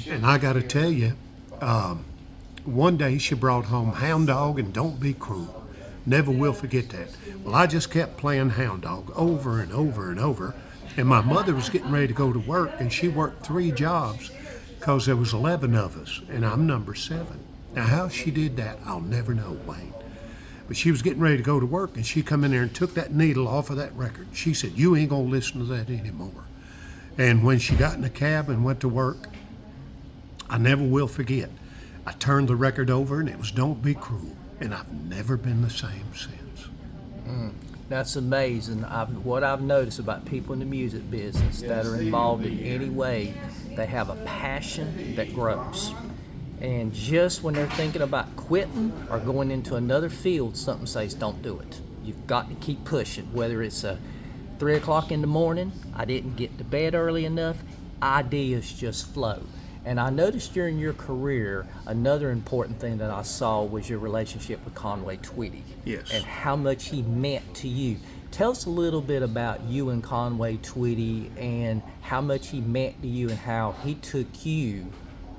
And I got to tell you, one day she brought home Hound Dog and Don't Be Cruel. Never will forget that. Well, I just kept playing Hound Dog over and over and over. And my mother was getting ready to go to work, and she worked 3 jobs because there was 11 of us, and I'm number 7. Now, how she did that, I'll never know, Wayne. But she was getting ready to go to work, and she come in there and took that needle off of that record. She said, "You ain't going to listen to that anymore." And when she got in the cab and went to work, I never will forget. I turned the record over, and it was Don't Be Cruel. And I've never been the same since. That's amazing. What I've noticed about people in the music business that are involved in any way, they have a passion that grows. And just when they're thinking about quitting or going into another field, something says, don't do it. You've got to keep pushing. Whether it's 3 o'clock in the morning, I didn't get to bed early enough, ideas just flow. And I noticed during your career, another important thing that I saw was your relationship with Conway Twitty. Yes. And how much he meant to you. Tell us a little bit about you and Conway Twitty and how much he meant to you and how he took you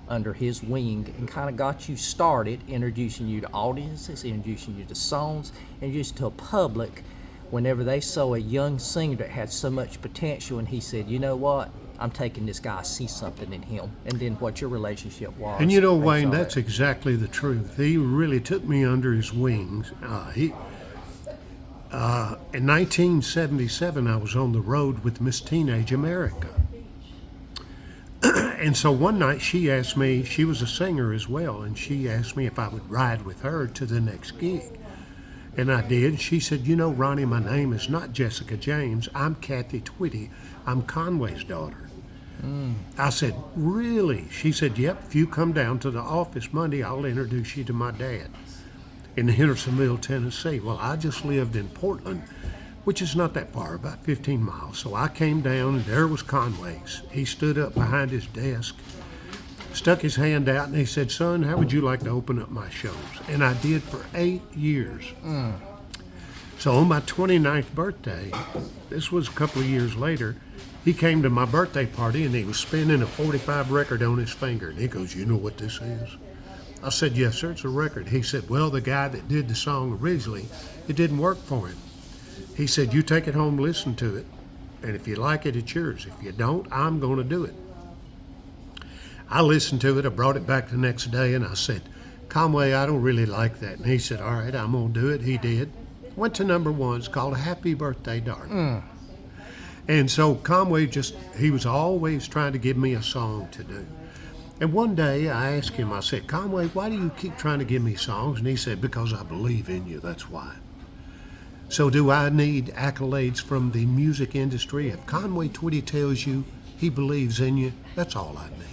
under his wing and kind of got you started, introducing you to audiences, introducing you to songs, introducing to a public whenever they saw a young singer that had so much potential, and he said, "You know what? I'm taking this guy, I see something in him." And then what your relationship was. And you know, Wayne, that's exactly the truth. He really took me under his wings. In 1977, I was on the road with Miss Teenage America. And so one night she asked me, she was a singer as well, and she asked me if I would ride with her to the next gig. And I did. She said, "You know, Ronnie, my name is not Jessica James. I'm Kathy Twitty. I'm Conway's daughter." I said, "Really?" She said, "Yep, if you come down to the office Monday, I'll introduce you to my dad in Hendersonville, Tennessee." Well, I just lived in Portland, which is not that far, about 15 miles. So I came down, and there was Conway's. He stood up behind his desk, stuck his hand out, and he said, "Son, how would you like to open up my shows?" And I did for 8 years. So on my 29th birthday, this was a couple of years later, he came to my birthday party, and he was spinning a 45 record on his finger. And he goes, "You know what this is?" I said, "Yes, sir, it's a record." He said, "Well, the guy that did the song originally, it didn't work for him." He said, "You take it home, listen to it, and if you like it, it's yours. If you don't, I'm going to do it." I listened to it. I brought it back the next day, and I said, "Conway, I don't really like that." And he said, "All right, I'm going to do it." He did. Went to number 1. It's called "Happy Birthday, Darling." And so Conway he was always trying to give me a song to do. And one day I asked him, I said, "Conway, why do you keep trying to give me songs?" And he said, "Because I believe in you, that's why." So do I need accolades from the music industry? If Conway Twitty tells you he believes in you, that's all I need.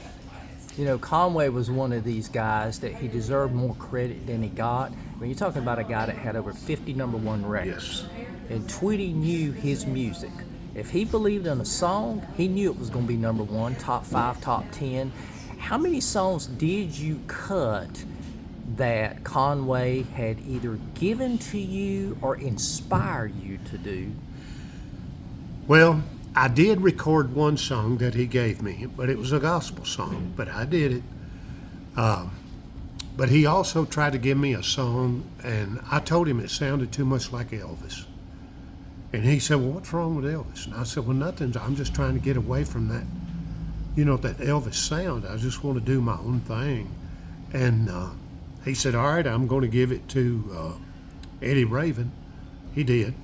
You know, Conway was one of these guys that he deserved more credit than he got. When you're talking about a guy that had over 50 number 1 records, and Twitty knew his music. If he believed in a song, he knew it was going to be number 1, top 5, top 10. How many songs did you cut that Conway had either given to you or inspired you to do? Well, I did record one song that he gave me, but it was a gospel song, but I did it. But he also tried to give me a song, and I told him it sounded too much like Elvis. And he said, "Well, what's wrong with Elvis?" And I said, "Well, nothing. I'm just trying to get away from that, that Elvis sound. I just want to do my own thing." And he said, "All right, I'm going to give it to Eddie Raven." He did.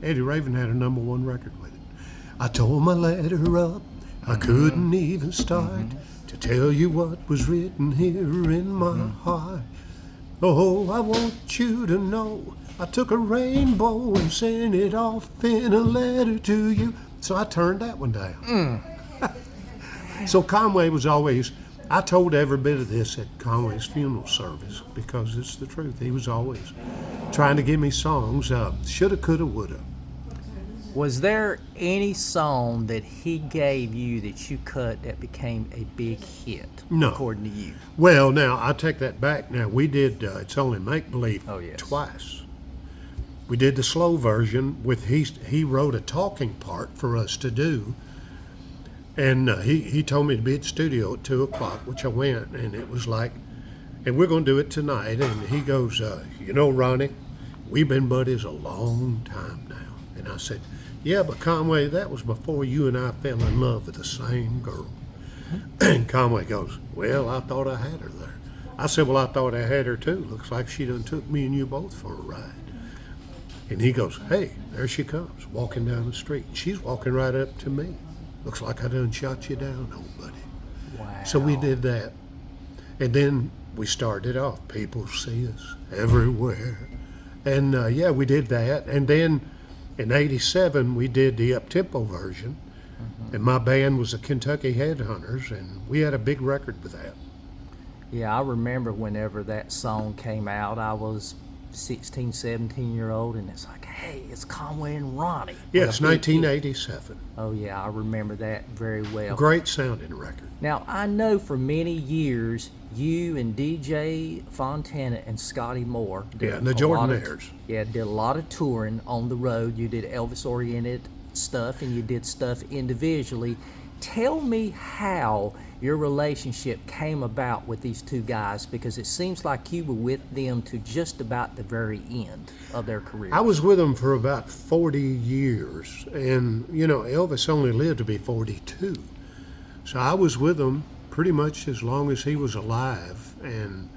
Eddie Raven had a number 1 record with it. I tore my letter up, I couldn't even start to tell you what was written here in my heart. Oh, I want you to know I took a rainbow and sent it off in a letter to you. So I turned that one down. So Conway was always, I told every bit of this at Conway's funeral service because it's the truth. He was always trying to give me songs, shoulda, coulda, woulda. Was there any song that he gave you that you cut that became a big hit? No. According to you? Well, now, I take that back. Now, we did It's Only Make Believe twice. We did the slow version with, he wrote a talking part for us to do. And he told me to be at the studio at 2 o'clock, which I went, and it was like, and we're going to do it tonight. And he goes, you know, Ronnie, we've been buddies a long time now. And I said, yeah, but Conway, that was before you and I fell in love with the same girl. And Conway goes, well, I thought I had her there. I said, well, I thought I had her too. Looks like she done took me and you both for a ride. And he goes, hey, there she comes, walking down the street. She's walking right up to me. Looks like I done shot you down, old buddy. Wow. So we did that. And then we started off. People see us everywhere. And yeah, we did that. And then in '87, we did the up-tempo version. And my band was the Kentucky Headhunters, and we had a big record with that. Yeah, I remember whenever that song came out, I was 16, 17-year-old, and it's like, hey, it's Conway and Ronnie. Yeah, it's 1987. Oh, yeah, I remember that very well. Great sounding record. Now, I know for many years, you and DJ Fontana and Scotty Moore did And the Jordanaires. did a lot of touring on the road. You did Elvis-oriented stuff, and you did stuff individually. Tell me how your relationship came about with these two guys, because it seems like you were with them to just about the very end of their career. I was with them for about 40 years, and, you know, Elvis only lived to be 42. So I was with them pretty much as long as he was alive, and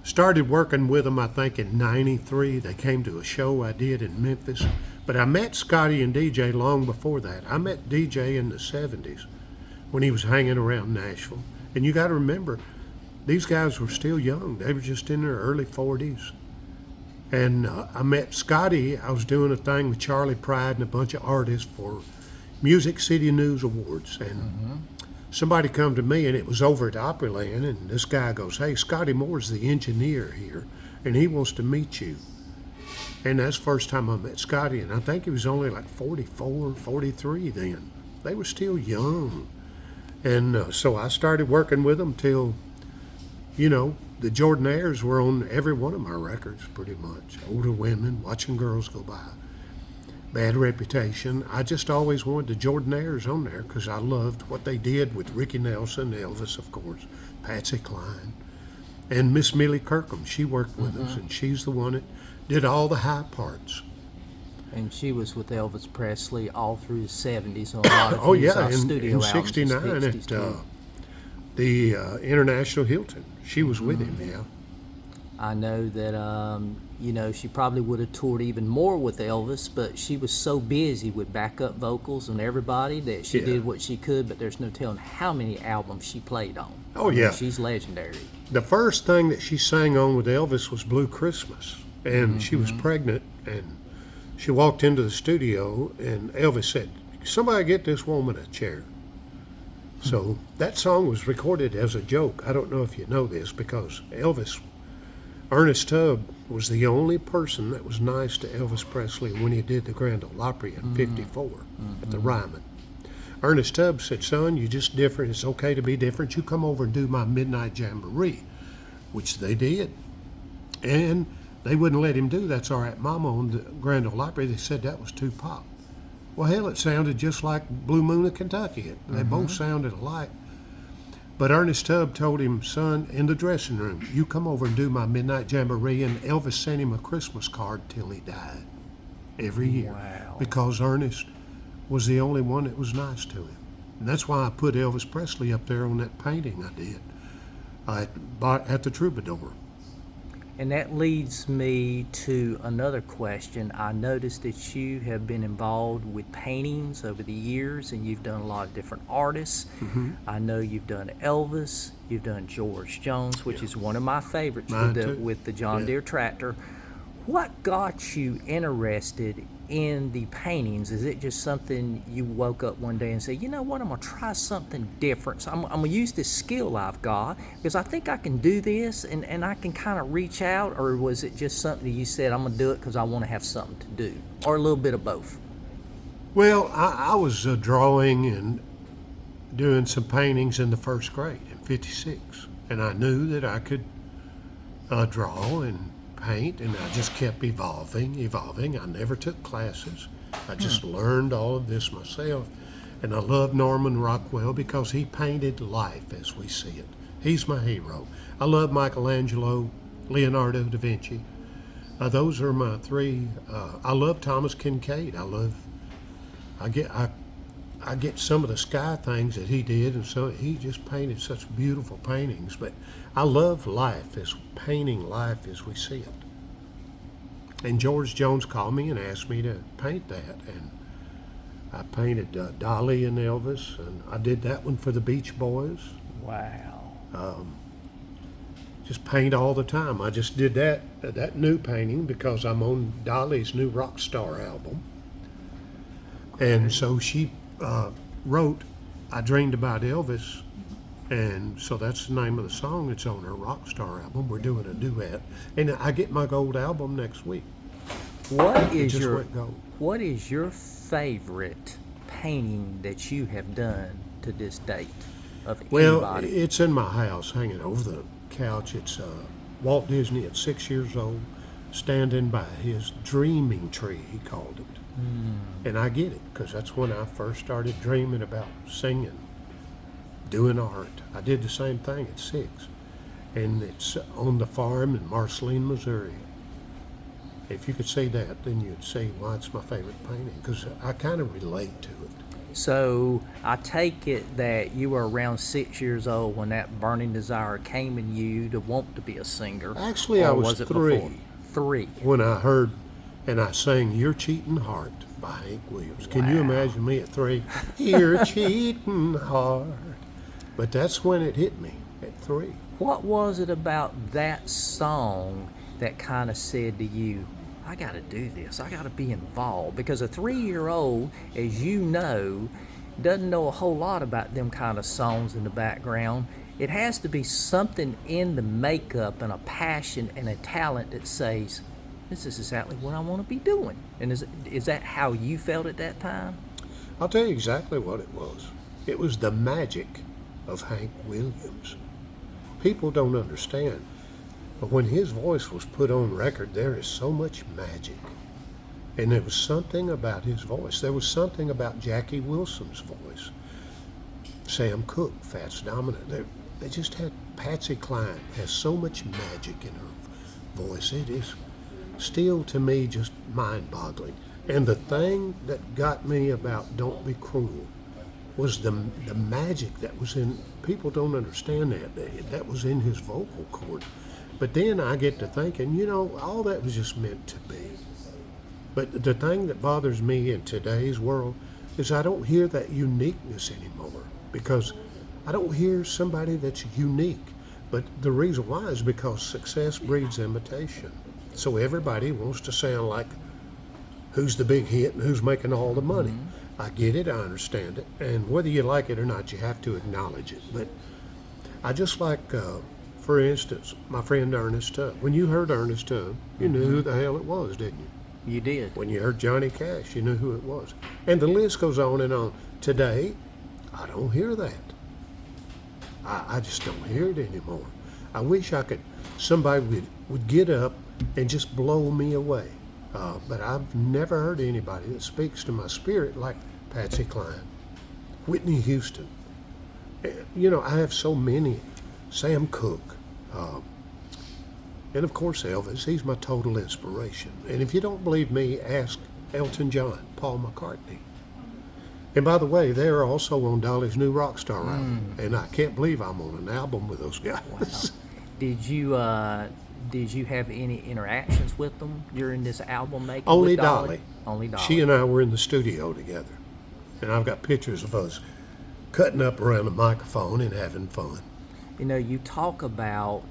started working with them, I think, in '93. They came to a show I did in Memphis. But I met Scotty and DJ long before that. I met DJ in the 70s when he was hanging around Nashville. And you got to remember, these guys were still young. They were just in their early 40s. And I met Scotty. I was doing a thing with Charlie Pride and a bunch of artists for Music City News Awards. And somebody come to me, and it was over at Opryland, and this guy goes, hey, Scotty Moore's the engineer here, and he wants to meet you. And that's the first time I met Scotty, and I think he was only like 44, 43 then. They were still young. And so I started working with them till, you know, the Jordanaires were on every one of my records pretty much. Older Women, Watching Girls Go By, Bad Reputation. I just always wanted the Jordanaires on there because I loved what they did with Ricky Nelson, Elvis, of course, Patsy Cline, and Miss Millie Kirkham. She worked with us, and she's the one that did all the high parts. And she was with Elvis Presley all through the 70s on a lot of Oh his, yeah, studio in albums. '69 at the International Hilton. She was with him, yeah. I know that, you know, she probably would have toured even more with Elvis, but she was so busy with backup vocals and everybody that she did what she could, but there's no telling how many albums she played on. Oh, yeah. She's legendary. The first thing that she sang on with Elvis was Blue Christmas. And she was pregnant, and she walked into the studio, and Elvis said, somebody get this woman a chair. So that song was recorded as a joke. I don't know if you know this, because Ernest Tubb was the only person that was nice to Elvis Presley when he did the Grand Ole Opry in '54 at the Ryman. Ernest Tubb said, son, you're just different. It's okay to be different. You come over and do my Midnight Jamboree, which they did. And they wouldn't let him do That's All Right Mama on the Grand Ole Opry. They said that was too pop. Well, hell, it sounded just like Blue Moon of Kentucky. They both sounded alike. But Ernest Tubb told him, son, in the dressing room, you come over and do my Midnight Jamboree. And Elvis sent him a Christmas card till he died every year. Wow. Because Ernest was the only one that was nice to him. And that's why I put Elvis Presley up there on that painting I did at the Troubadour. And that leads me to another question. I noticed that you have been involved with paintings over the years, and you've done a lot of different artists. I know you've done Elvis, you've done George Jones, which is one of my favorites with the John Deere tractor. What got you interested in the paintings? Is it just something you woke up one day and said, you know what, I'm going to try something different. So I'm going to use this skill I've got because I think I can do this and I can kind of reach out? Or was it just something you said, I'm going to do it because I want to have something to do? Or a little bit of both? Well, I was drawing and doing some paintings in the first grade in '56. And I knew that I could draw and paint, and I just kept evolving. I never took classes. I just learned all of this myself. And I love Norman Rockwell because he painted life as we see it. He's my hero. I love Michelangelo, Leonardo da Vinci. Those are my three. I love Thomas Kincaid. I get some of the sky things that he did, and so he just painted such beautiful paintings. But I love life, as painting life as we see it. And George Jones called me and asked me to paint that, and I painted Dolly and Elvis, and I did that one for the Beach Boys. Wow. Just paint all the time. I just did that new painting because I'm on Dolly's new rock star album. And so she wrote I Dreamed About Elvis, and so that's the name of the song. It's on her rock star album. We're doing a duet, and I get my gold album next week. What is your favorite painting that you have done to this date of Well, anybody? it's in my house, hanging over the couch. It's Walt Disney at 6 years old, standing by his dreaming tree, he called it. And I get it, because that's when I first started dreaming about singing, doing art. I did the same thing at 6. And it's on the farm in Marceline, Missouri. If you could say that, then you'd say why it's my favorite painting, because I kind of relate to it. So I take it that you were around 6 years old when that burning desire came in you to want to be a singer. Actually, or I was it 3. before? 3. When I heard and I sang Your Cheating Heart by Hank Williams. Can you imagine me at 3? Your cheating heart. But that's when it hit me, at 3. What was it about that song that kind of said to you, I got to do this, I got to be involved? Because a 3-year-old, as you know, doesn't know a whole lot about them kind of songs in the background. It has to be something in the makeup and a passion and a talent that says, this is exactly what I want to be doing. And is that how you felt at that time? I'll tell you exactly what it was. It was the magic of Hank Williams. People don't understand, but when his voice was put on record, there is so much magic. And there was something about his voice. There was something about Jackie Wilson's voice. Sam Cooke, Fats Domino. They just had Patsy Cline has so much magic in her voice. It is still, to me, just mind-boggling. And the thing that got me about Don't Be Cruel was the magic that was in, people don't understand that was in his vocal cord. But then I get to thinking, all that was just meant to be. But the thing that bothers me in today's world is I don't hear that uniqueness anymore, because I don't hear somebody that's unique. But the reason why is because success breeds imitation. So everybody wants to sound like who's the big hit and who's making all the money. Mm-hmm. I get it, I understand it, and whether you like it or not, you have to acknowledge it. But I just like, for instance, my friend Ernest Tubb. When you heard Ernest Tubb, you knew who the hell it was, didn't you? You did. When you heard Johnny Cash, you knew who it was. And the list goes on and on. Today, I don't hear that. I just don't hear it anymore. I wish somebody would get up and just blow me away. But I've never heard anybody that speaks to my spirit like Patsy Cline, Whitney Houston. I have so many. Sam Cooke. And of course Elvis. He's my total inspiration. And if you don't believe me, ask Elton John, Paul McCartney. And by the way, they're also on Dolly's new rock star album. And I can't believe I'm on an album with those guys. Wow. Did you have any interactions with them during this album making? Only with Dolly. Only Dolly. She and I were in the studio together. And I've got pictures of us cutting up around the microphone and having fun. You talk about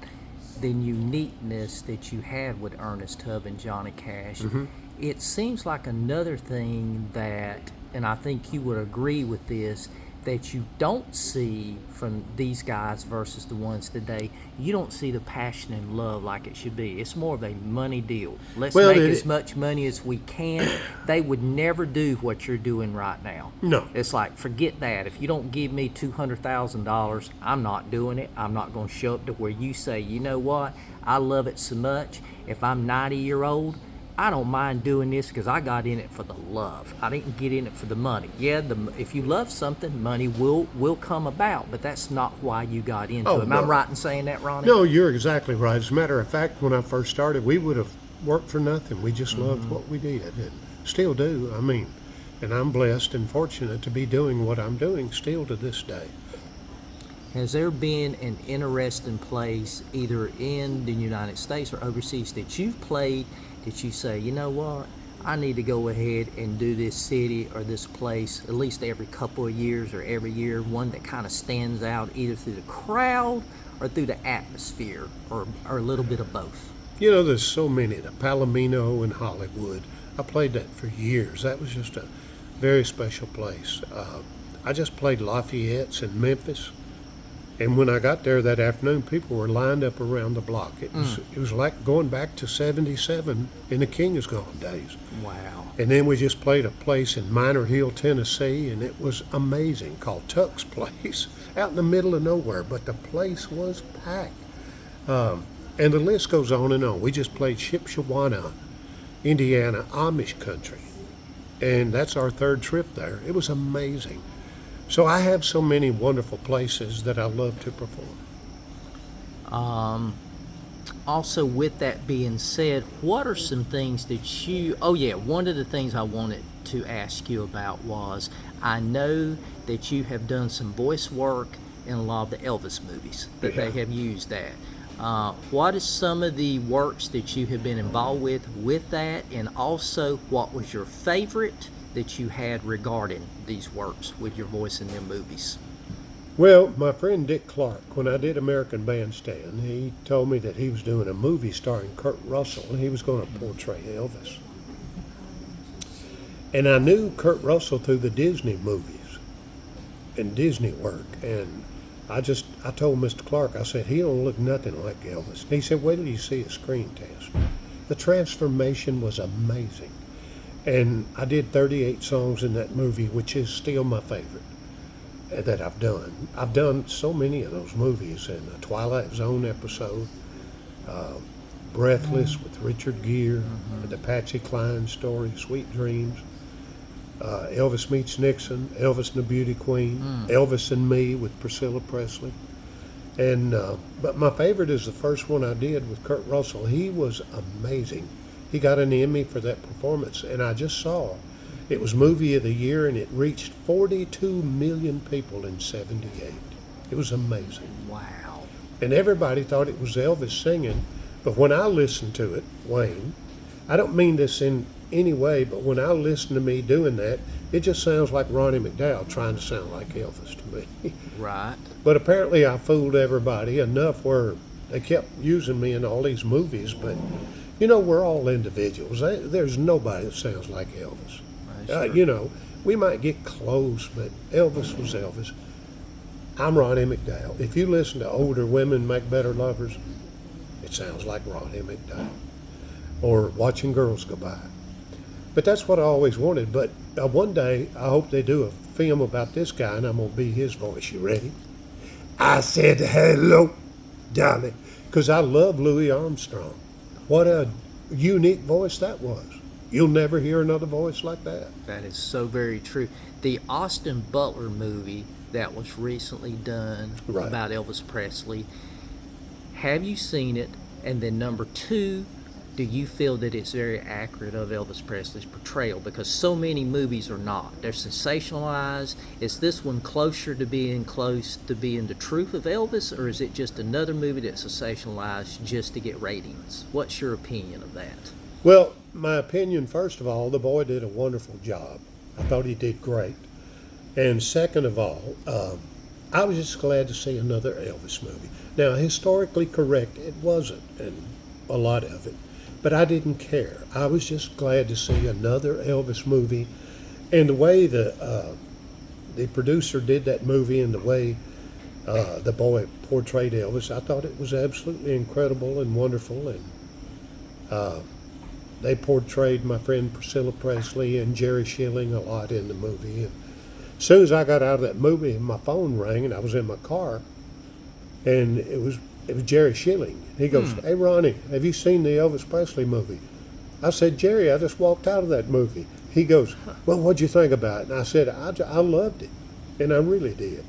the uniqueness that you had with Ernest Tubb and Johnny Cash. Mm-hmm. It seems like another thing that, and I think you would agree with this, that you don't see from these guys versus the ones today. You don't see the passion and love like it should be. It's more of a money deal. Let's make as much money as we can. They would never do what you're doing right now. No. It's like, forget that. If you don't give me $200,000, I'm not doing it. I'm not going to show up to where you say, you know what, I love it so much. If I'm 90 years old, I don't mind doing this because I got in it for the love. I didn't get in it for the money. Yeah, if you love something, money will come about, but that's not why you got into it. Am I right in saying that, Ronnie? No, you're exactly right. As a matter of fact, when I first started, we would have worked for nothing. We just loved what we did and still do. I mean, and I'm blessed and fortunate to be doing what I'm doing still to this day. Has there been an interesting place, either in the United States or overseas, that you've played that you say, you know what, I need to go ahead and do this city or this place at least every couple of years or every year, one that kind of stands out either through the crowd or through the atmosphere or a little bit of both? You know, there's so many. The Palomino in Hollywood. I played that for years. That was just a very special place. I just played Lafayette's in Memphis. And when I got there that afternoon, people were lined up around the block. It was like going back to '77 in the King is Gone days. Wow. And then we just played a place in Minor Hill, Tennessee, and it was amazing, called Tuck's Place, out in the middle of nowhere. But the place was packed. And the list goes on and on. We just played Shipshewana, Indiana, Amish country. And that's our third trip there. It was amazing. So I have so many wonderful places that I love to perform. Also, with that being said, what are some things that you... Oh, yeah, one of the things I wanted to ask you about was, I know that you have done some voice work in a lot of the Elvis movies that they have used that. What is some of the works that you have been involved with that, and also what was your favorite that you had regarding these works with your voice in them movies? Well, my friend Dick Clark, when I did American Bandstand, he told me that he was doing a movie starring Kurt Russell, and he was going to portray Elvis. And I knew Kurt Russell through the Disney movies and Disney work, and I told Mr. Clark, I said, he don't look nothing like Elvis. And he said, wait till you see a screen test. The transformation was amazing. And I did 38 songs in that movie, which is still my favorite that I've done. I've done so many of those movies, and the Twilight Zone episode, Breathless with Richard Gere, the Patsy Cline story, Sweet Dreams, Elvis Meets Nixon, Elvis and the Beauty Queen, Elvis and Me with Priscilla Presley. And but my favorite is the first one I did with Kurt Russell. He was amazing. He got an Emmy for that performance, and I just saw it was Movie of the Year, and it reached 42 million people in '78. It was amazing. Wow. And everybody thought it was Elvis singing, but when I listened to it, Wayne, I don't mean this in any way, but when I listen to me doing that, it just sounds like Ronnie McDowell trying to sound like Elvis to me. Right. But apparently I fooled everybody enough where they kept using me in all these movies, but you know, we're all individuals. There's nobody that sounds like Elvis. You know, we might get close, but Elvis was Elvis. I'm Ronnie McDowell. If you listen to Older Women Make Better Lovers, it sounds like Ronnie McDowell. Or Watching Girls Go By. But that's what I always wanted. But one day, I hope they do a film about this guy, and I'm going to be his voice. You ready? I said, hello, darling, because I love Louis Armstrong. What a unique voice that was. You'll never hear another voice like that. That is so very true. The Austin Butler movie that was recently done about Elvis Presley, have you seen it? And then number two, do you feel that it's very accurate of Elvis Presley's portrayal? Because so many movies are not. They're sensationalized. Is this one closer to being the truth of Elvis, or is it just another movie that's sensationalized just to get ratings? What's your opinion of that? Well, my opinion, first of all, the boy did a wonderful job. I thought he did great. And second of all, I was just glad to see another Elvis movie. Now, historically correct, it wasn't, and a lot of it. But I didn't care. I was just glad to see another Elvis movie. And the way the producer did that movie and the way the boy portrayed Elvis, I thought it was absolutely incredible and wonderful. And they portrayed my friend Priscilla Presley and Jerry Schilling a lot in the movie. And as soon as I got out of that movie, my phone rang, and I was in my car, and it was Jerry Schilling. He goes, hey, Ronnie, have you seen the Elvis Presley movie? I said, Jerry, I just walked out of that movie. He goes, well, what'd you think about it? And I said, I loved it, and I really did.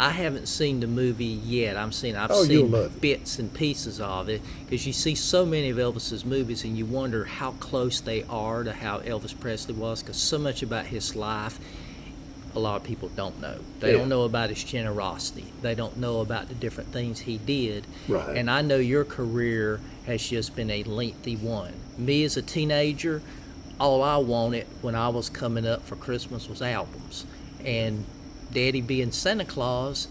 I haven't seen the movie yet. I've you'll seen love it. bits and pieces of it, because you see so many of Elvis's movies and you wonder how close they are to how Elvis Presley was, because so much about his life a lot of people don't know. They don't know about his generosity. They don't know about the different things he did. Right. And I know your career has just been a lengthy one. Me as a teenager, all I wanted when I was coming up for Christmas was albums. And Daddy, being Santa Claus,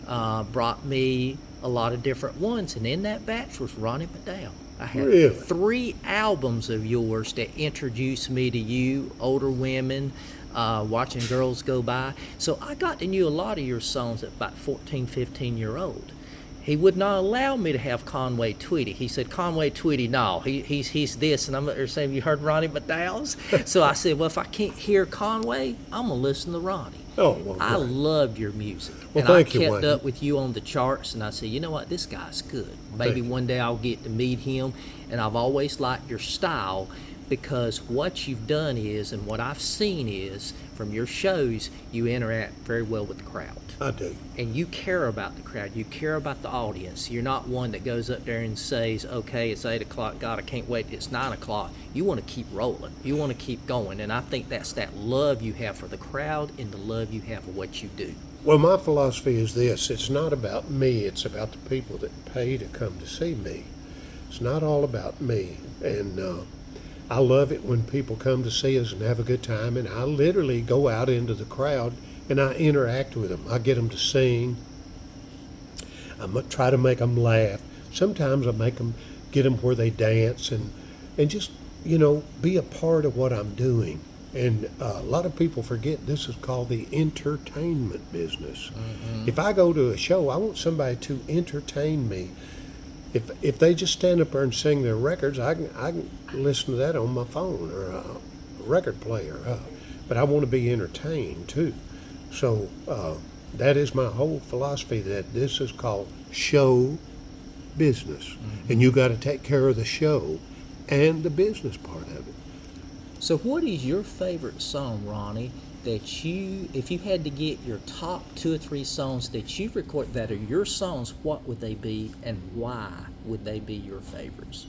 brought me a lot of different ones, and in that batch was Ronnie Mcdowell. I had Really? 3 albums of yours that introduced me to you, older women, watching girls go by. So I got to know a lot of your songs at about 14, 15-year-old. He would not allow me to have Conway Twitty. He said, Conway Twitty, no, he's this. And I'm there saying, you heard Ronnie Mcdowell's? So I said, well, if I can't hear Conway, I'm going to listen to Ronnie. Oh, well, I great. loved your music. Well, and I thank you, kept Wayne. up with you on the charts, and I said, you know what, this guy's good. Maybe Thank you. one day I'll get to meet him. And I've always liked your style, because what you've done is, and what I've seen is, from your shows, you interact very well with the crowd. I do. And you care about the crowd. You care about the audience. You're not one that goes up there and says, okay, it's 8 o'clock. God, I can't wait. It's 9 o'clock. You want to keep rolling. You want to keep going. And I think that's that love you have for the crowd and the love you have for what you do. Well, my philosophy is this. It's not about me. It's about the people that pay to come to see me. It's not all about me. And I love it when people come to see us and have a good time. And I literally go out into the crowd and I interact with them. I get them to sing. I try to make them laugh. Sometimes I get them where they dance and just, be a part of what I'm doing. And a lot of people forget this is called the entertainment business. Mm-hmm. If I go to a show, I want somebody to entertain me. If they just stand up there and sing their records, I can listen to that on my phone or a record player. But I want to be entertained too. So that is my whole philosophy, that this is called show business. Mm-hmm. And you got to take care of the show and the business part of it. So what is your favorite song, Ronnie, that if you had to get your top 2 or 3 songs that you record that are your songs, what would they be and why would they be your favorites?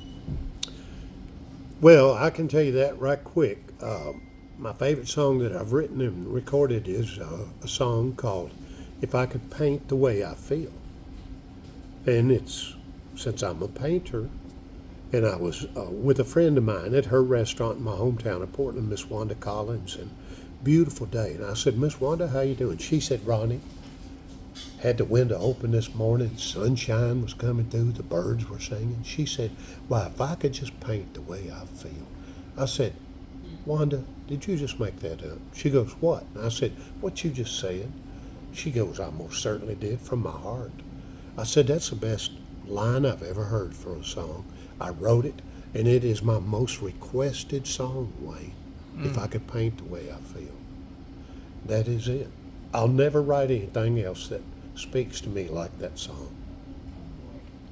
Well, I can tell you that right quick. My favorite song that I've written and recorded is a song called If I Could Paint the Way I Feel. And it's, since I'm a painter, and I was with a friend of mine at her restaurant in my hometown of Portland, Miss Wanda Collins, and beautiful day. And I said, Miss Wanda, how you doing? She said, Ronnie, had the window open this morning, sunshine was coming through, the birds were singing. She said, well, if I could just paint the way I feel. I said, Wanda, did you just make that up? She goes, what? And I said, what you just said. She goes, I most certainly did, from my heart. I said, that's the best line I've ever heard for a song. I wrote it, and it is my most requested song, Wayne. If I could paint the way I feel. That is it. I'll never write anything else that speaks to me like that song.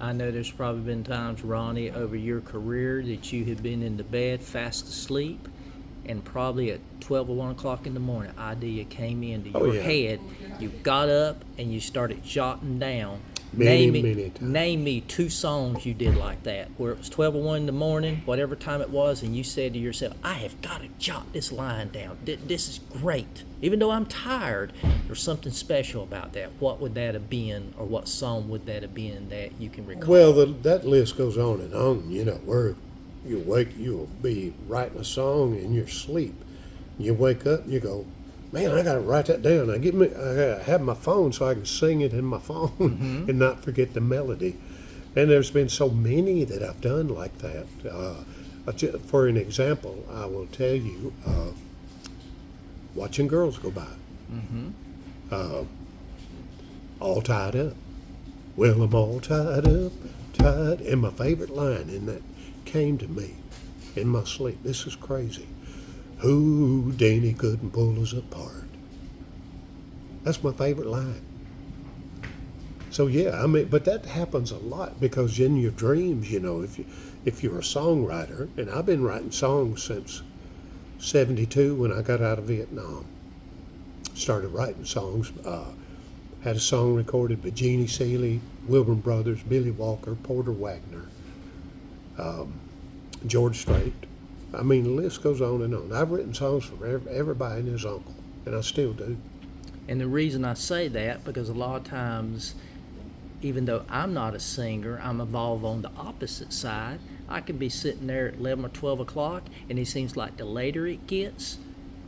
I know there's probably been times, Ronnie, over your career that you have been in the bed fast asleep, and probably at 12 or 1 o'clock in the morning, idea came into your head. You got up and you started jotting down. Many times. Name me 2 songs you did like that, where it was 12 or 1 in the morning, whatever time it was, and you said to yourself, I have got to jot this line down. This is great. Even though I'm tired, there's something special about that. What would that have been, or what song would that have been that you can recall? Well, that list goes on and on, where you'll be writing a song in your sleep. You wake up and you go, man, I got to write that down. I gotta have my phone so I can sing it in my phone and not forget the melody. And there's been so many that I've done like that. For an example, I will tell you, watching girls go by. All tied up. Well, I'm all tied up, and my favorite line in that came to me in my sleep. This is crazy. Houdini couldn't pull us apart. That's my favorite line. So yeah, I mean, but that happens a lot because in your dreams, if you're a songwriter, and I've been writing songs since '72 when I got out of Vietnam. Started writing songs. Had a song recorded by Jeannie Seeley, Wilburn Brothers, Billy Walker, Porter Wagner, George Strait. I mean, the list goes on and on. I've written songs for everybody and his uncle, and I still do. And the reason I say that, because a lot of times, even though I'm not a singer, I'm involved on the opposite side. I could be sitting there at 11 or 12 o'clock, and it seems like the later it gets,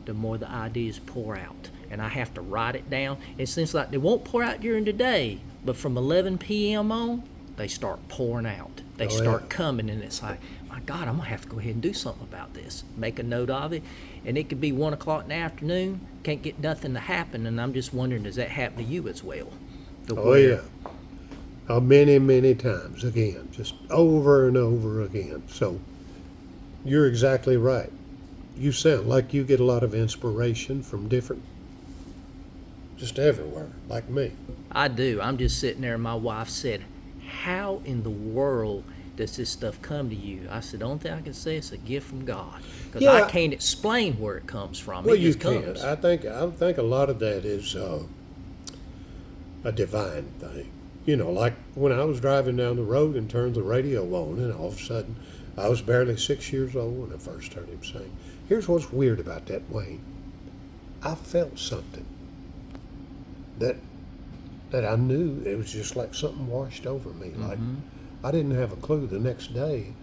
the more the ideas pour out. And I have to write it down. It seems like they won't pour out during the day, but from 11 p.m. on, they start pouring out. They start coming, and it's like, my God, I'm going to have to go ahead and do something about this. Make a note of it. And it could be 1 o'clock in the afternoon, can't get nothing to happen, and I'm just wondering, does that happen to you as well? Yeah. Many, many times, again, just over and over again. So you're exactly right. You sound like you get a lot of inspiration from different, just everywhere, like me. I do. I'm just sitting there, and my wife said, how in the world does this stuff come to you? I said, the only thing I can say is a gift from God, because I can't explain where it comes from. Well, it you just can't. comes. I think a lot of that is a divine thing. Like when I was driving down the road and turned the radio on, and all of a sudden, I was barely 6 years old when I first heard him sing. Here's what's weird about that, Wayne. I felt something that I knew. It was just like something washed over me. Like I didn't have a clue. The next day,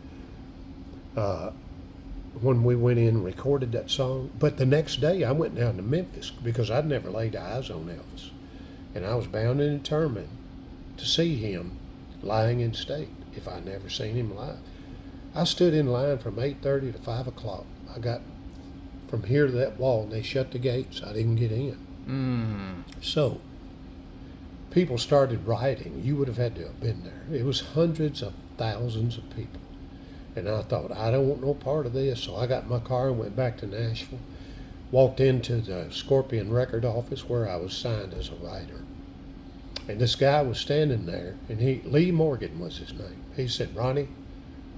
when we went in and recorded that song, but the next day I went down to Memphis because I'd never laid eyes on Elvis, and I was bound and determined to see him lying in state if I'd never seen him live. I stood in line from 8:30 to 5 o'clock. I got from here to that wall, and they shut the gates. I didn't get in. So people started rioting. You would have had to have been there. It was hundreds of thousands of people. And I thought, I don't want no part of this. So I got in my car and went back to Nashville, walked into the Scorpion record office where I was signed as a writer. And this guy was standing there, and Lee Morgan was his name. He said, Ronnie,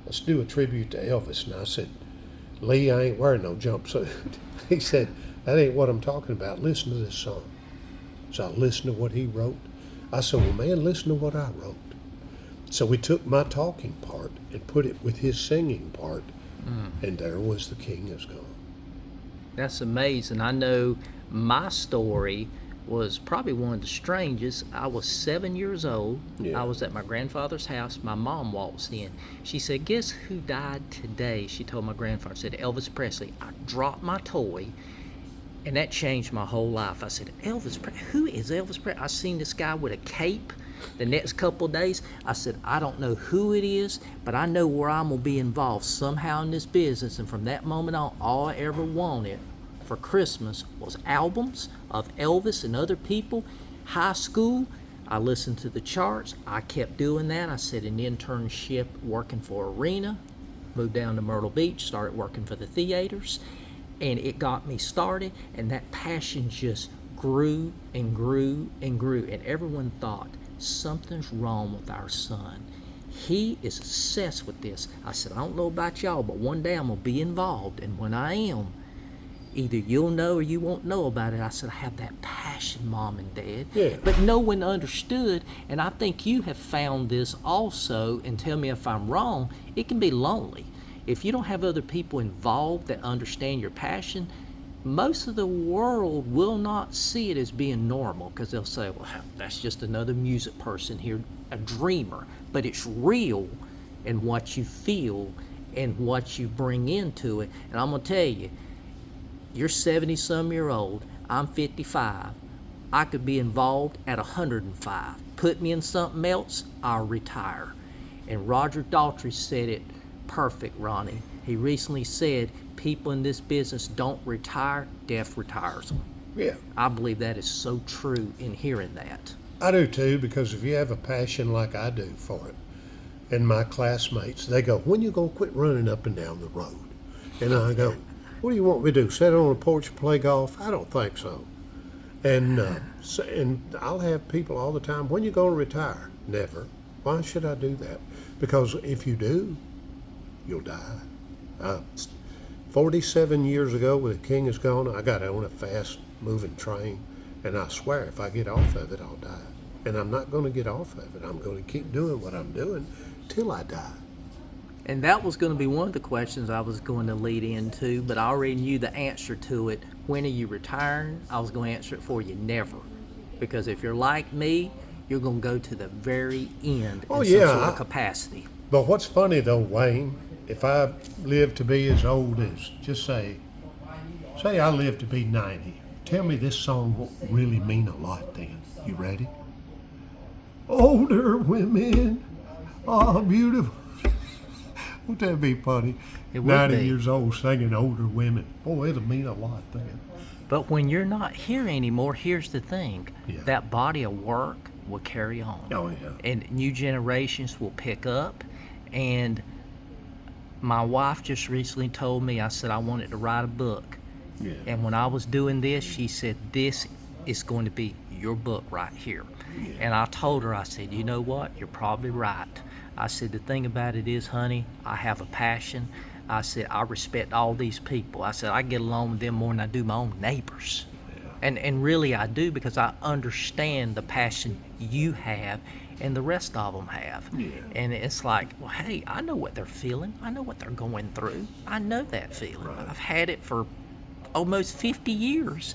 let's do a tribute to Elvis. And I said, Lee, I ain't wearing no jumpsuit. He said, that ain't what I'm talking about. Listen to this song. So I listened to what he wrote. I said, well, man, listen to what I wrote. So we took my talking part and put it with his singing part, and there was The King Is Gone. That's amazing. I know my story was probably one of the strangest. I was 7 years old. Yeah. I was at my grandfather's house. My mom walks in. She said, guess who died today? She told my grandfather, said Elvis Presley. I dropped my toy, and that changed my whole life. I said, Elvis Presley? Who is Elvis Presley? I seen this guy with a cape the next couple of days. I said, I don't know who it is, but I know where I'm going to be involved somehow in this business. And from that moment on, all I ever wanted for Christmas was albums of Elvis and other people. High school, I listened to the charts. I kept doing that. I said an internship working for Arena, moved down to Myrtle Beach, started working for the theaters, and it got me started, and that passion just grew and grew and grew, and everyone thought, something's wrong with our son. He is obsessed with this. I said, I don't know about y'all, but one day I'm going to be involved, and when I am, either you'll know or you won't know about it. I said, I have that passion, Mom and Dad. Yeah. But no one understood, and I think you have found this also, and tell me if I'm wrong, it can be lonely. If you don't have other people involved that understand your passion, most of the world will not see it as being normal, because they'll say, well, that's just another music person here, a dreamer. But it's real in what you feel and what you bring into it. And I'm going to tell you, you're 70-some-year-old, I'm 55. I could be involved at 105. Put me in something else, I'll retire. And Roger Daltrey said it perfect, Ronnie. He recently said, people in this business don't retire, death retires them. Yeah. I believe that is so true in hearing that. I do too, because if you have a passion like I do for it, and my classmates, they go, when you gonna quit running up and down the road? And I go, what do you want me to do, sit on the porch and play golf? I don't think so. And I'll have people all the time, when you going to retire? Never. Why should I do that? Because if you do, you'll die. 47 years ago, when the king is gone, I got on a fast-moving train, and I swear if I get off of it, I'll die. And I'm not going to get off of it. I'm going to keep doing what I'm doing till I die. And that was going to be one of the questions I was going to lead into, but I already knew the answer to it. When are you retiring? I was going to answer it for you, never. Because if you're like me, you're going to go to the very end in some sort of capacity. But what's funny though, Wayne, if I live to be as old as, just say I live to be 90, tell me this song won't really mean a lot then. You ready? Older women are beautiful. Won't that be funny? It would 90 be. years old singing older women. Boy, it'll mean a lot then. But when you're not here anymore, here's the thing. Yeah. That body of work will carry on. Oh, yeah. And new generations will pick up. And my wife just recently told me, I said I wanted to write a book. Yeah. And when I was doing this, she said, this is going to be your book right here. Yeah. And I told her, I said, you know what? You're probably right. I said, the thing about it is, honey, I have a passion. I said, I respect all these people. I said, I get along with them more than I do my own neighbors. Yeah. And really I do, because I understand the passion you have and the rest of them have. Yeah. And it's like, well, hey, I know what they're feeling. I know what they're going through. I know that feeling. Right. I've had it for almost 50 years.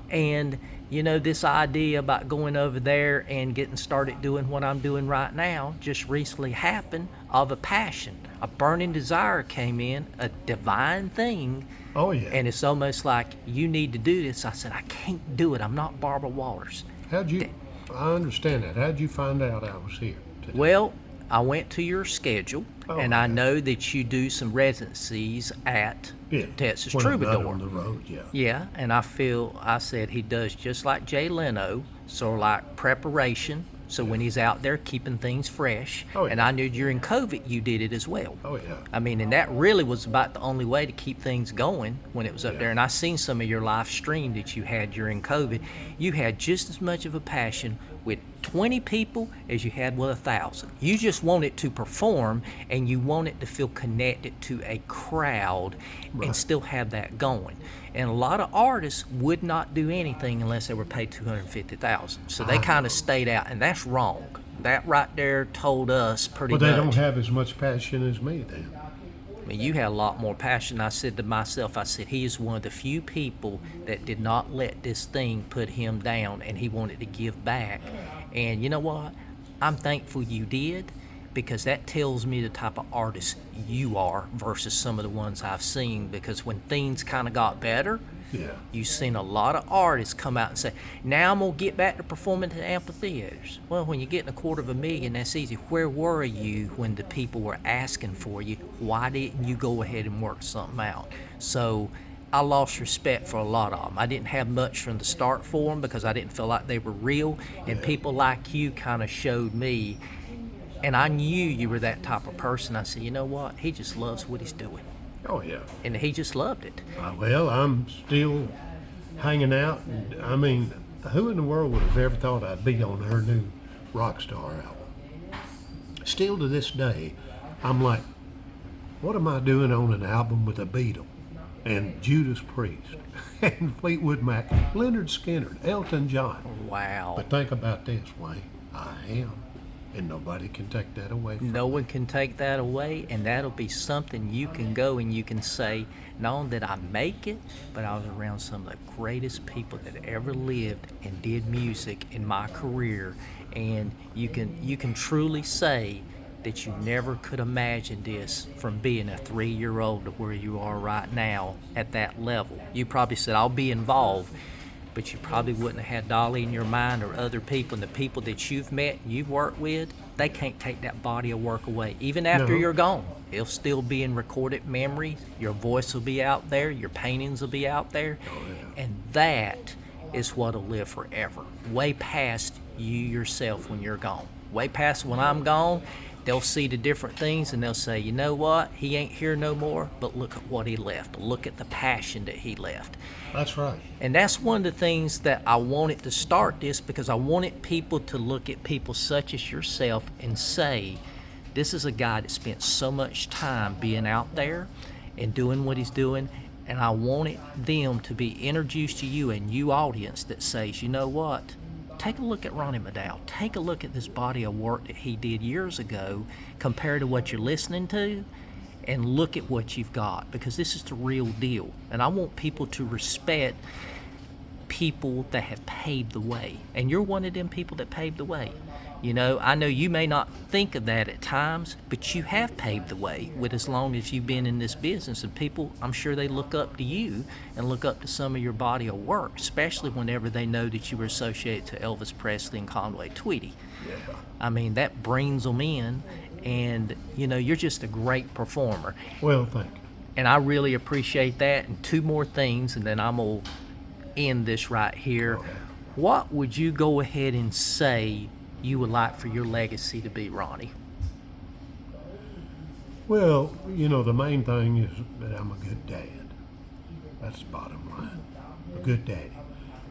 And, you know, this idea about going over there and getting started doing what I'm doing right now just recently happened of a passion. A burning desire came in, a divine thing. Oh, yeah. And it's almost like, you need to do this. I said, I can't do it. I'm not Barbara Walters. I understand that. How'd you find out I was here today? Well, I went to your schedule, and I yeah. know that you do some residencies at Texas when I'm not Troubadour. on the road, yeah. Yeah, and I said he does just like Jay Leno, sort of like preparation, so when he's out there keeping things fresh. Oh, yeah. And I knew during COVID you did it as well. Oh, yeah. I mean, and that really was about the only way to keep things going when it was up there. And I seen some of your live stream that you had during COVID. You had just as much of a passion with 20 people as you had with 1,000. You just wanted to perform, and you wanted to feel connected to a crowd and still have that going. And a lot of artists would not do anything unless they were paid $250,000. So they kind of stayed out, and that's wrong. That right there told us pretty much. Well, they don't have as much passion as me then. I mean, you had a lot more passion. I said to myself, I said, he is one of the few people that did not let this thing put him down, and he wanted to give back. And you know what? I'm thankful you did, because that tells me the type of artist you are versus some of the ones I've seen. Because when things kind of got better, you've seen a lot of artists come out and say, now I'm going to get back to performing to amphitheaters. Well, when you're getting $250,000, that's easy. Where were you when the people were asking for you? Why didn't you go ahead and work something out? So I lost respect for a lot of them. I didn't have much from the start for them because I didn't feel like they were real. And people like you kind of showed me. And I knew you were that type of person. I said, you know what? He just loves what he's doing. Oh, yeah. And he just loved it. Well, I'm still hanging out. And, I mean, who in the world would have ever thought I'd be on her new Rockstar album? Still to this day, I'm like, what am I doing on an album with a Beatle and Judas Priest and Fleetwood Mac, Leonard Skinner, Elton John? Wow. But think about this, Wayne. I am. And nobody can take that away from No me. one can take that away, and that'll be something you can go and you can say, not only did I make it, but I was around some of the greatest people that ever lived and did music in my career. And you can truly say that you never could imagine this from being a 3-year-old to where you are right now at that level. You probably said, I'll be involved, but you probably wouldn't have had Dolly in your mind or other people. And the people that you've met and you've worked with, they can't take that body of work away. Even after you're gone, it'll still be in recorded memory. Your voice will be out there. Your paintings will be out there. And that is what'll live forever, way past you yourself when you're gone. Way past when I'm gone, they'll see the different things and they'll say, you know what, he ain't here no more, but look at what he left. Look at the passion that he left. That's right. And that's one of the things that I wanted to start this, because I wanted people to look at people such as yourself and say, this is a guy that spent so much time being out there and doing what he's doing. And I wanted them to be introduced to you and you audience that says, you know what? Take a look at Ronnie Mcdowell. Take a look at this body of work that he did years ago compared to what you're listening to, and look at what you've got, because this is the real deal. And I want people to respect people that have paved the way. And you're one of them people that paved the way. You know, I know you may not think of that at times, but you have paved the way with as long as you've been in this business. And people, I'm sure they look up to you and look up to some of your body of work, especially whenever they know that you were associated to Elvis Presley and Conway Twitty. Yeah. I mean, that brings them in, and, you know, you're just a great performer. Well, thank you. And I really appreciate that. And two more things, and then I'm going to end this right here. Okay. What would you go ahead and say you would like for your legacy to be, Ronnie? Well, you know, the main thing is that I'm a good dad. That's the bottom line. A good daddy.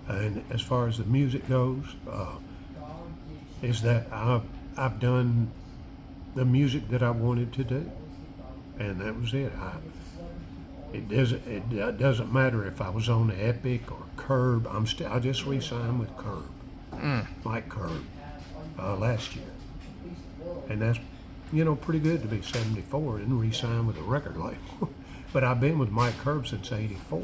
And as far as the music goes, is that I've done the music that I wanted to do, and that was it. It doesn't matter if I was on Epic or Curb. I just re-signed with Curb, Mike Curb, last year, and that's, you know, pretty good to be 74 and re-sign with a record label. But I've been with Mike Curb since '84.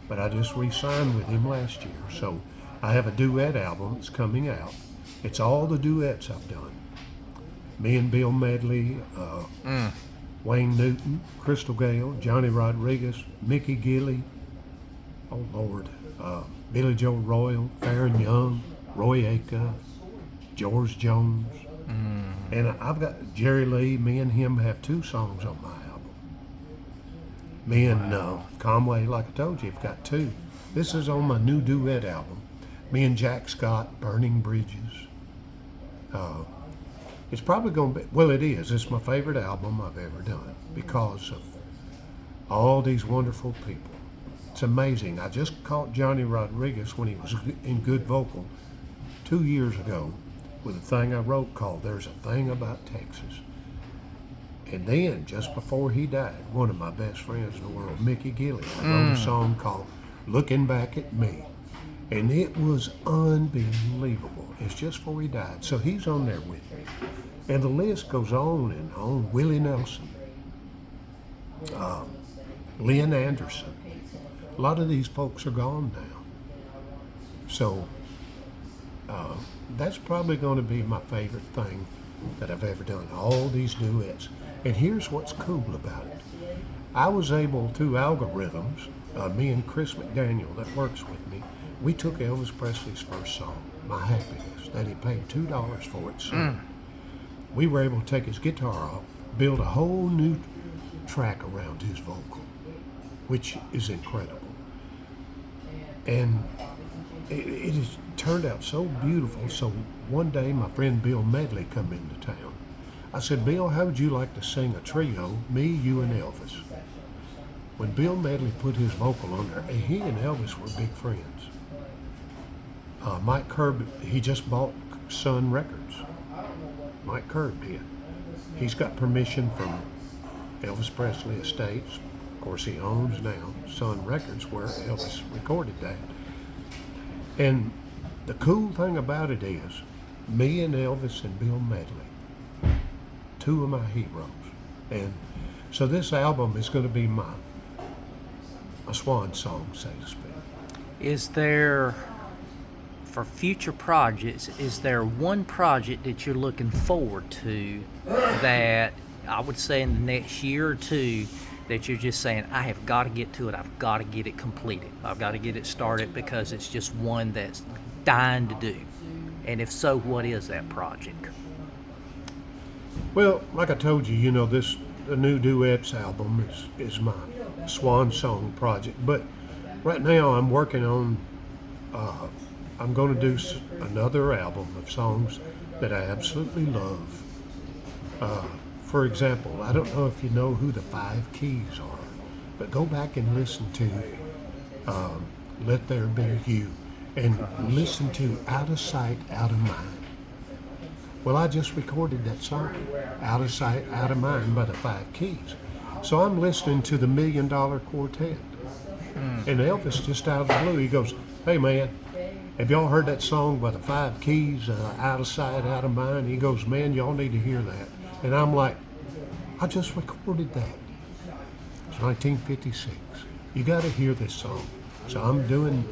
But I just re-signed with him last year, so I have a duet album that's coming out. It's all the duets I've done. Me and Bill Medley, Wayne Newton, Crystal Gale, Johnny Rodriguez, Mickey Gilley, oh Lord, Billy Joe Royal, Farron Young, Roy Acuff, George Jones, and I've got Jerry Lee. Me and him have 2 songs on my album. Me and Conway, like I told you, have got 2. This is on my new duet album. Me and Jack Scott, Burning Bridges. It's probably going to be, well, it is. It's my favorite album I've ever done because of all these wonderful people. It's amazing. I just caught Johnny Rodriguez when he was in good vocal 2 years ago with a thing I wrote called There's a Thing About Texas. And then, just before he died, one of my best friends in the world, Mickey Gilley, I wrote a song called Looking Back at Me. And it was unbelievable. It's just before he died. So he's on there with me. And the list goes on and on. Willie Nelson, Lynn Anderson. A lot of these folks are gone now. So that's probably going to be my favorite thing that I've ever done, all these duets. And here's what's cool about it. I was able, through algorithms, me and Chris McDaniel that works with me, we took Elvis Presley's first song, My Happiness, that he paid $2 for it. So we were able to take his guitar off, build a whole new track around his vocal, which is incredible. And it has turned out so beautiful. So one day my friend Bill Medley come into town. I said, Bill, how would you like to sing a trio, me, you, and Elvis? When Bill Medley put his vocal on there, he and Elvis were big friends. Mike Curb, he just bought Sun Records. Mike Curb did. He's got permission from Elvis Presley Estates. Of course, he owns now Sun Records, where Elvis recorded that. And the cool thing about it is, me and Elvis and Bill Medley, 2 of my heroes. And so this album is going to be my swan song, so to speak. Is there, for future projects, is there one project that you're looking forward to that I would say in the next year or 2 that you're just saying, I have got to get to it, I've got to get it completed, I've got to get it started because it's just one that's dying to do? And if so, what is that project? Well, like I told you, you know, the new duets album is my swan song project. But right now I'm working on, I'm going to do another album of songs that I absolutely love. For example, I don't know if you know who the Five Keys are, but go back and listen to Let There Be You, and listen to Out of Sight, Out of Mind. Well, I just recorded that song, Out of Sight, Out of Mind by the Five Keys. So I'm listening to the $1 Million Quartet. And Elvis, just out of the blue, he goes, "Hey man, have y'all heard that song by the Five Keys, Out of Sight, Out of Mind?" He goes, "Man, y'all need to hear that." And I'm like, I just recorded that. It's 1956. You got to hear this song. So I'm doing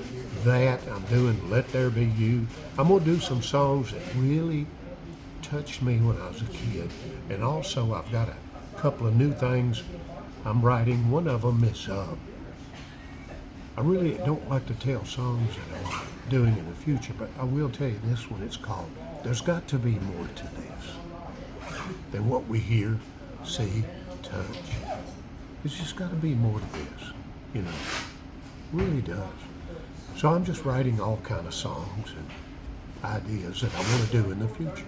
that. I'm doing Let There Be You. I'm going to do some songs that really touched me when I was a kid. And also I've got a couple of new things I'm writing. One of them is, I really don't like to tell songs that I'm doing in the future, but I will tell you this one. It's called There's Got to Be More to This than what we hear, see, touch. There's just got to be more to this, you know. Really does. So I'm just writing all kind of songs and ideas that I want to do in the future.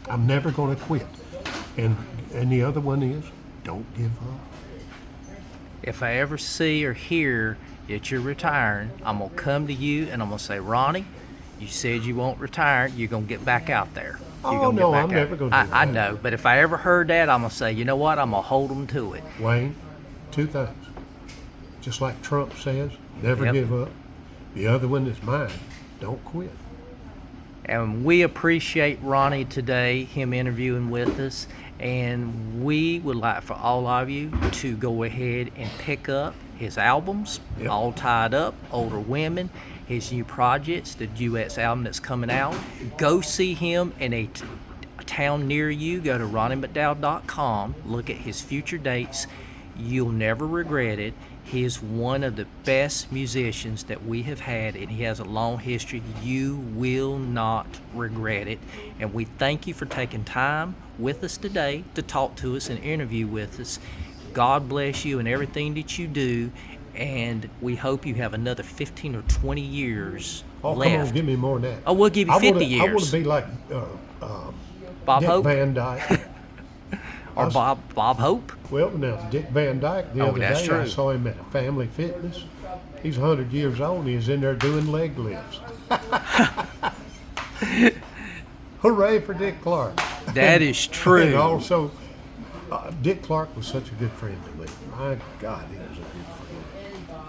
I'm never going to quit. And the other one is, don't give up. If I ever see or hear that you're retiring, I'm going to come to you and I'm going to say, "Ronnie, you said you won't retire. You're going to get back out there." Oh, no, I'm never going to do that. I know, but if I ever heard that, I'm going to say, you know what? I'm going to hold them to it. Wayne, two things. Just like Trump says, never Yep. give up. The other one is mine, don't quit. And we appreciate Ronnie today, him interviewing with us. And we would like for all of you to go ahead and pick up his albums, Yep. All Tied Up, Older Women, his new projects, the duets album that's coming out. Go see him in a town near you. Go to RonnieMcDowell.com. Look at his future dates. You'll never regret it. He is one of the best musicians that we have had, and he has a long history. You will not regret it. And we thank you for taking time with us today to talk to us and interview with us. God bless you and everything that you do, and we hope you have another 15 or 20 years left. Come on, give me more than that. Oh, we'll give you 50 I want years. to be like Bob Dick Hope Van Dyke. or Bob Hope. Well, now, Dick Van Dyke, the other that's day, true. I saw him at a Family Fitness. He's 100 years old, and he's in there doing leg lifts. Hooray for Dick Clark. That is true. And also, Dick Clark was such a good friend to me. My God, he was a good friend.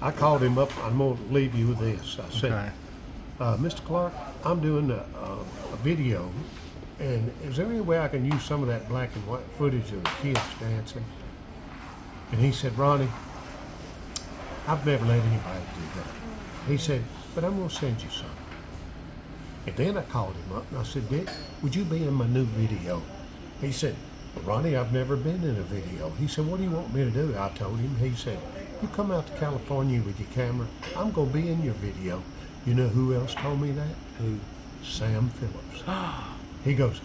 I called him up. I'm going to leave you with this. I said, Okay. Mr. Clark, I'm doing a video, and is there any way I can use some of that black and white footage of the kids dancing? And he said, Ronnie, I've never let anybody do that. He said, but I'm going to send you some. And then I called him up and I said, Dick, would you be in my new video? He said, well, Ronnie, I've never been in a video. He said, what do you want me to do? I told him. He said, you come out to California with your camera. I'm going to be in your video. You know who else told me that? Who? Sam Phillips. He goes,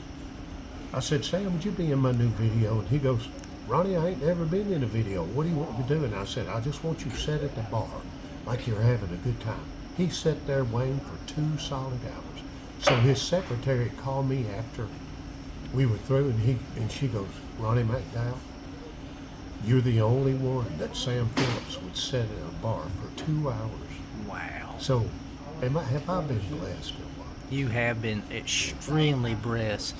I said, Sam, would you be in my new video? And he goes, Ronnie, I ain't never been in a video. What do you want me to do? And I said, I just want you to sit at the bar like you're having a good time. He sat there, Wayne, for 2 solid hours. So his secretary called me after we were through, and she goes, Ronnie Mcdowell, you're the only one that Sam Phillips would sit at a bar for 2 hours. Wow. So have I been blessed or what? You have been extremely blessed.